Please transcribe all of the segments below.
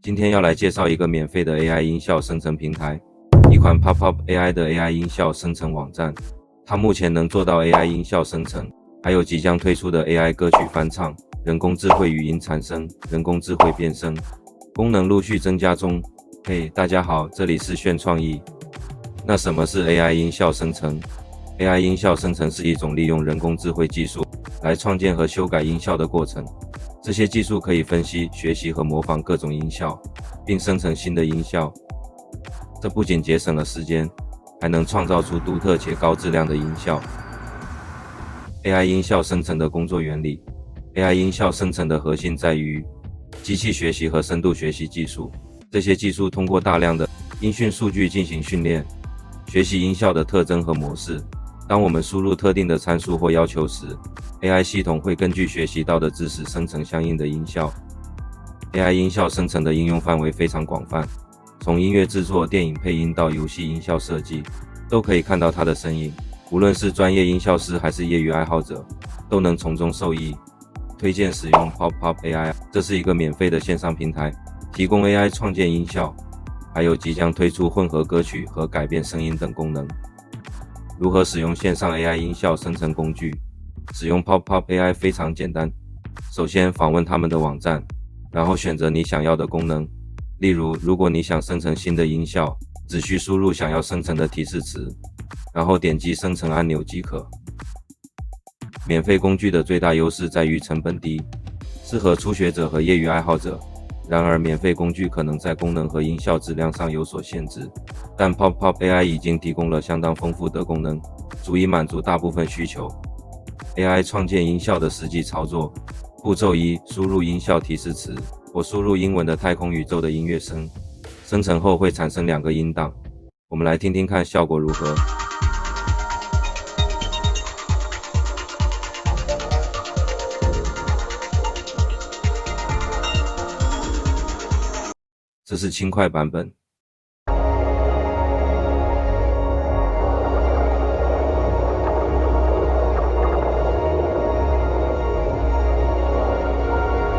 今天要来介绍一个免费的 AI 音效生成平台，一款 Pop-Up AI 的 AI 音效生成网站。它目前能做到 AI 音效生成，还有即将推出的 AI 歌曲翻唱、人工智慧语音产生、人工智慧变声，功能陆续增加中。嘿，大家好，这里是炫创意。那什么是 AI 音效生成？AI 音效生成是一种利用人工智慧技术来创建和修改音效的过程。这些技术可以分析、学习和模仿各种音效，并生成新的音效。这不仅节省了时间，还能创造出独特且高质量的音效。AI 音效生成的工作原理。AI 音效生成的核心在于机器学习和深度学习技术。这些技术通过大量的音讯数据进行训练，学习音效的特征和模式。当我们输入特定的参数或要求时， AI 系统会根据学习到的知识生成相应的音效。AI 音效生成的应用范围非常广泛，从音乐制作、电影配音到游戏音效设计，都可以看到它的身影。无论是专业音效师还是业余爱好者，都能从中受益。推荐使用 Pop-Up AI， 这是一个免费的线上平台，提供 AI 创建音效，还有即将推出混合歌曲和改变声音等功能。如何使用线上 AI 音效生成工具？使用 Pop-Up AI 非常简单。首先访问他们的网站，然后选择你想要的功能。例如，如果你想生成新的音效，只需输入想要生成的提示词，然后点击生成按钮即可。免费工具的最大优势在于成本低，适合初学者和业余爱好者。然而，免费工具可能在功能和音效质量上有所限制，但 Pop-Up AI 已经提供了相当丰富的功能，足以满足大部分需求。AI 创建音效的实际操作。步骤1：输入音效提示词。我输入英文的太空宇宙的音乐声，生成后会产生2个音档，我们来听听看效果如何。这是轻快版本。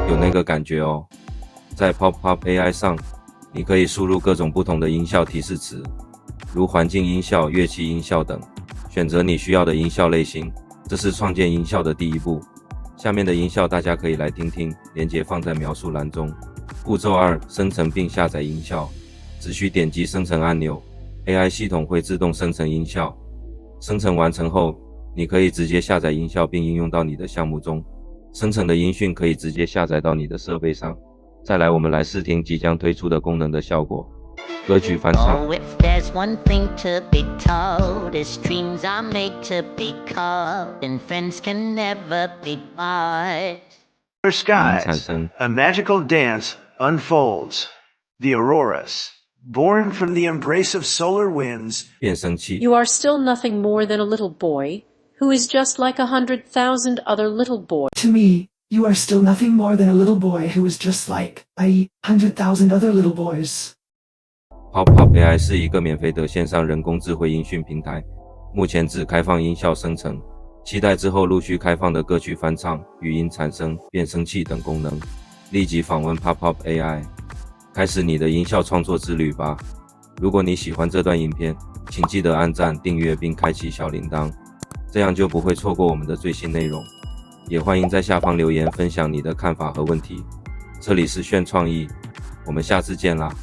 有那个感觉哦。在 Pop-Up AI 上，你可以输入各种不同的音效提示词，如环境音效、乐器音效等，选择你需要的音效类型。这是创建音效的第一步。下面的音效大家可以来听听，连结放在描述栏中。步骤2：生成并下载音效。只需点击生成按钮， AI 系统会自动生成音效。生成完成后，你可以直接下载音效并应用到你的项目中。生成的音讯可以直接下载到你的设备上。再来，我们来试听即将推出的功能的效果。歌曲翻唱。Oh, if there's one thing to be told, is dreams are made to be called, and friends can never be bought. Skies, a magical dance unfolds. The auroras, born from the embrace of solar winds. 变声器。 You are still nothing more than a little boy, who is just like 100,000 other little boys. To me, you are still nothing more than a little boy who is just like 100,000 other little boys. Pop-Up AI 是一个免费的线上人工智慧音讯平台，目前只开放音效生成，期待之后陆续开放的歌曲翻唱、语音产生、变声器等功能。立即访问 Pop-Up AI， 开始你的音效创作之旅吧。如果你喜欢这段影片，请记得按赞、订阅并开启小铃铛，这样就不会错过我们的最新内容。也欢迎在下方留言分享你的看法和问题。这里是炫创意，我们下次见啦。